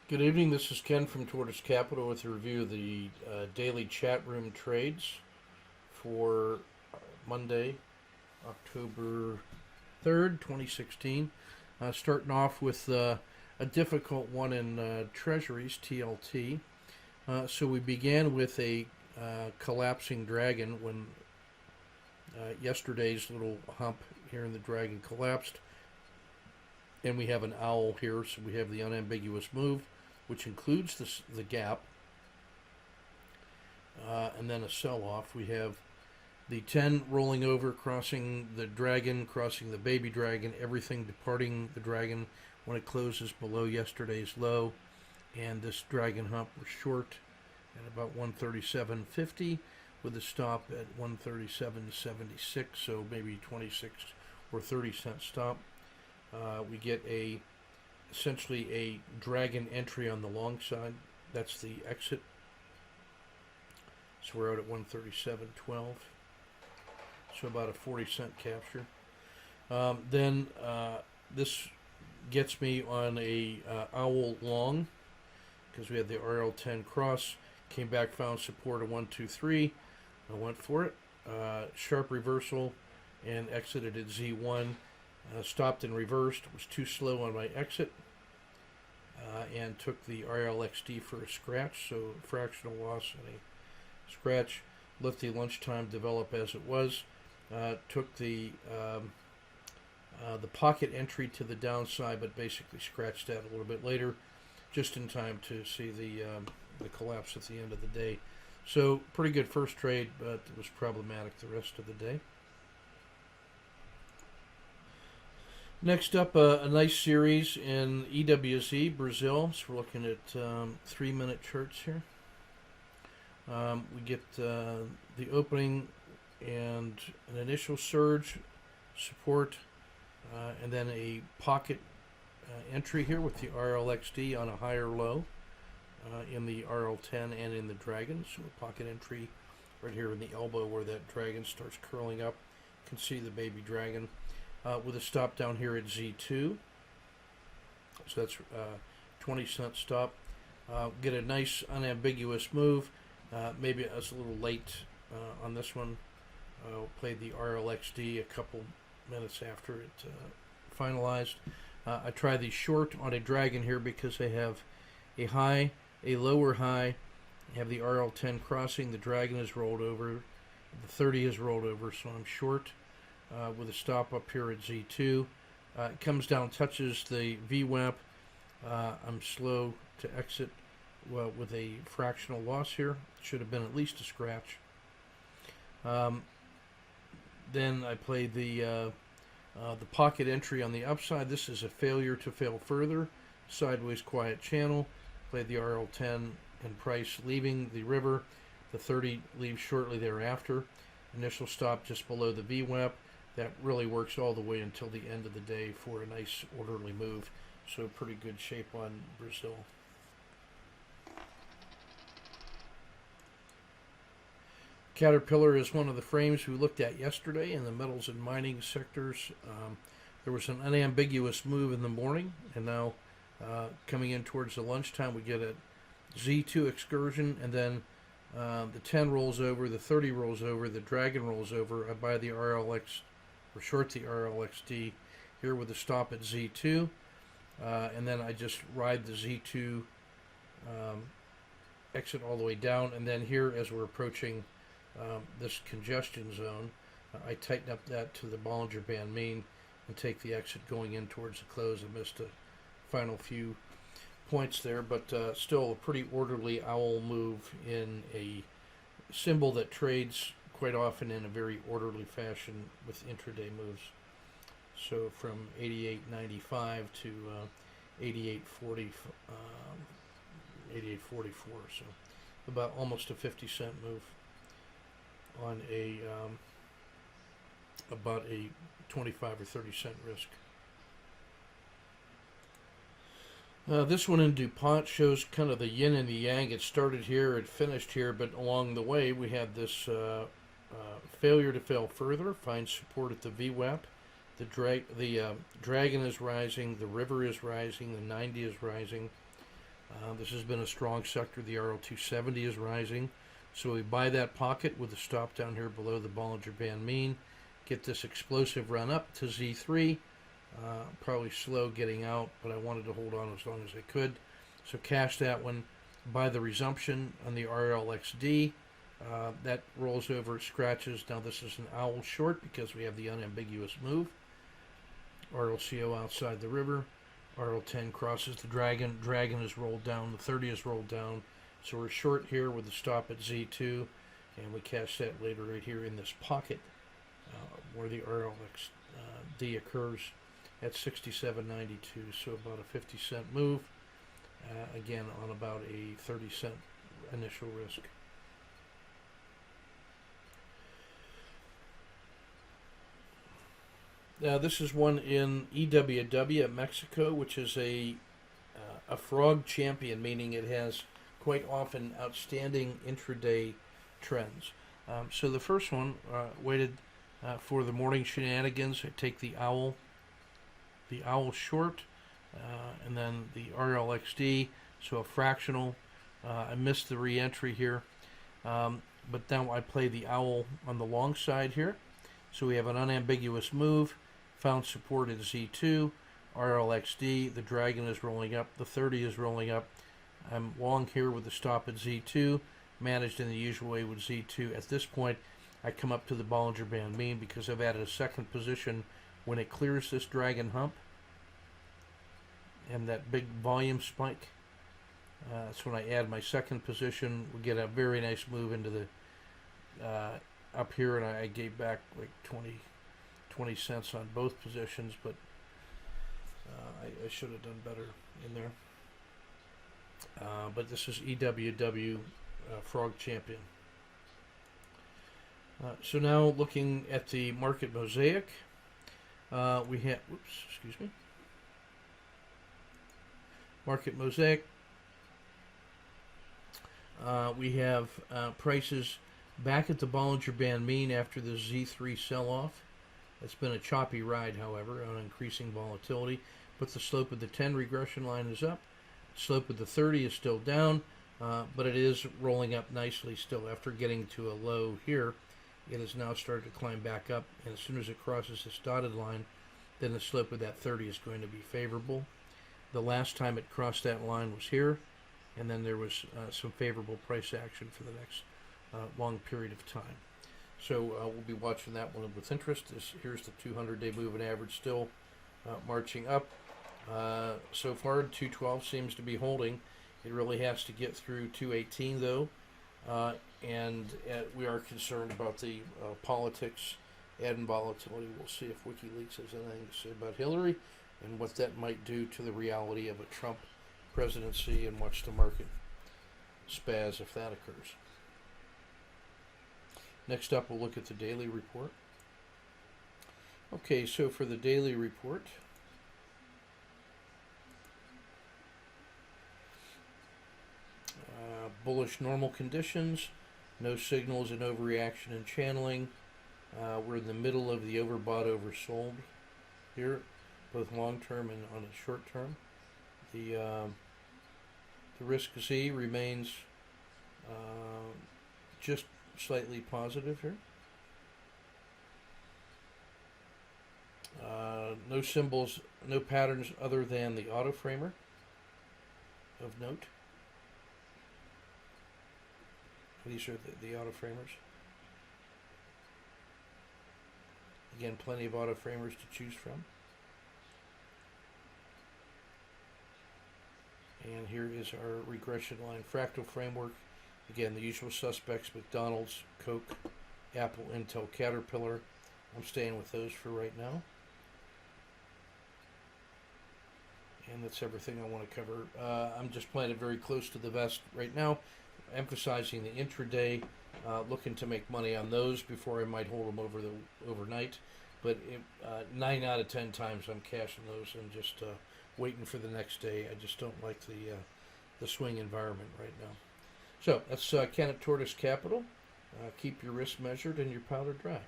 Good evening. This is Ken from Tortoise Capital with a review of the daily chat room trades for Monday, October 3rd, 2016. Starting off with a difficult one in Treasuries, TLT. So we began with a collapsing dragon when yesterday's little hump here in the dragon collapsed. And we have an owl here, so we have the unambiguous move, which includes the gap, and then a sell-off. We have the 10 rolling over, crossing the dragon, crossing the baby dragon, everything departing the dragon when it closes below yesterday's low. And this dragon hump was short at about 137.50 with a stop at 137.76, so maybe 26 or 30 cent stop. We get essentially a dragon entry on the long side. That's the exit. So we're out at 137.12. So about a 40-cent capture. Then this gets me on a owl long because we had the RL10 cross. Came back, found support at 123. I went for it. Sharp reversal and exited at Z1. Stopped and reversed, was too slow on my exit, and took the RLXD for a scratch, so fractional loss and a scratch. Let the lunchtime develop as it was. Took the pocket entry to the downside, but basically scratched that a little bit later, just in time to see the collapse at the end of the day. So pretty good first trade, but it was problematic the rest of the day. Next up, a nice series in EWZ, Brazil. So we're looking at 3-minute charts here. We get the opening and an initial surge, support, and then a pocket entry here with the RLXD on a higher low in the RL10 and in the dragon. So a pocket entry right here in the elbow where that dragon starts curling up. You can see the baby dragon. With a stop down here at Z2. So that's 20-cent stop. Get a nice unambiguous move. Maybe I was a little late on this one. Played the RLXD a couple minutes after it finalized. I try the short on a dragon here because I have a high, a lower high. I have the RL10 crossing. The dragon is rolled over. The 30 is rolled over, so I'm short. With a stop up here at Z2. It comes down, touches the VWAP. I'm slow to exit with a fractional loss here. Should have been at least a scratch. Then I played the pocket entry on the upside. This is a failure to fail further. Sideways quiet channel. Played the RL10 and price leaving the river. The 30 leaves shortly thereafter. Initial stop just below the VWAP. That really works all the way until the end of the day for a nice orderly move. So pretty good shape on Brazil. Caterpillar is one of the frames we looked at yesterday in the metals and mining sectors. There was an unambiguous move in the morning, and now coming in towards the lunchtime, we get a Z2 excursion, and then the 10 rolls over, the 30 rolls over, the dragon rolls over. I buy the RLX, or short the RLXD here with a stop at Z2, and then I just ride the Z2 exit all the way down, and then here as we're approaching this congestion zone, I tighten up that to the Bollinger Band mean and take the exit going in towards the close. I missed a final few points there, but still a pretty orderly owl move in a symbol that trades quite often in a very orderly fashion with intraday moves. So from 88.95 to 88.40, 88.44. So about almost a 50-cent move on a about a 25 or 30-cent risk. This one in DuPont shows kind of the yin and the yang. It started here, it finished here, but along the way we had this failure to fail further, find support at the VWAP. The dragon is rising, the river is rising, the 90 is rising. This has been a strong sector. The RL270 is rising. So we buy that pocket with a stop down here below the Bollinger Band mean. Get this explosive run up to Z3. Probably slow getting out, but I wanted to hold on as long as I could. So cash that one. Buy the resumption on the RLXD. That rolls over, scratches. Now this is an owl short because we have the unambiguous move. RLCO outside the river. RL10 crosses the dragon. Dragon is rolled down. The 30 is rolled down. So we're short here with a stop at Z2. And we cash that later right here in this pocket where the RLXD occurs at 67.92. So about a 50-cent move. Again, on about a 30-cent initial risk. Now this is one in EWW at Mexico, which is a frog champion, meaning it has quite often outstanding intraday trends. So the first one waited for the morning shenanigans. I take the owl short, and then the RLXD, so a fractional. I missed the re-entry here, but now I play the owl on the long side here. So we have an unambiguous move, found support at Z2, RLXD, the dragon is rolling up, the 30 is rolling up. I'm long here with the stop at Z2, managed in the usual way with Z2. At this point, I come up to the Bollinger Band mean because I've added a second position when it clears this dragon hump and that big volume spike. That's when I add my second position. We get a very nice move into the up here, and I gave back like 20 cents on both positions, but I should have done better in there. But this is EWW Frog Champion. So now looking at the market mosaic, we have, market mosaic. We have prices back at the Bollinger Band mean after the Z3 sell-off. It's been a choppy ride, however, on increasing volatility, but the slope of the 10 regression line is up. The slope of the 30 is still down, but it is rolling up nicely still. After getting to a low here, it has now started to climb back up, and as soon as it crosses this dotted line, then the slope of that 30 is going to be favorable. The last time it crossed that line was here, and then there was some favorable price action for the next long period of time. So we'll be watching that one with interest. Here's the 200-day moving average still marching up. So far, 212 seems to be holding. It really has to get through 218, though. And we are concerned about the politics and volatility. We'll see if WikiLeaks has anything to say about Hillary and what that might do to the reality of a Trump presidency, and watch the market spaz if that occurs. Next up, we'll look at the daily report. Okay, so for the daily report, bullish normal conditions, no signals in overreaction and channeling. We're in the middle of the overbought, oversold here, both long term and on a short term. The risk Z remains just slightly positive here. No symbols, no patterns other than the auto framer of note. These are the auto framers. Again, plenty of auto framers to choose from. And here is our regression line fractal framework. Again, the usual suspects: McDonald's, Coke, Apple, Intel, Caterpillar. I'm staying with those for right now. And that's everything I want to cover. I'm just playing it very close to the vest right now, emphasizing the intraday, looking to make money on those before I might hold them over the overnight. But 9 out of 10 times I'm cashing those and just waiting for the next day. I just don't like the swing environment right now. So that's Ken at Tortoise Capital. Keep your risk measured and your powder dry.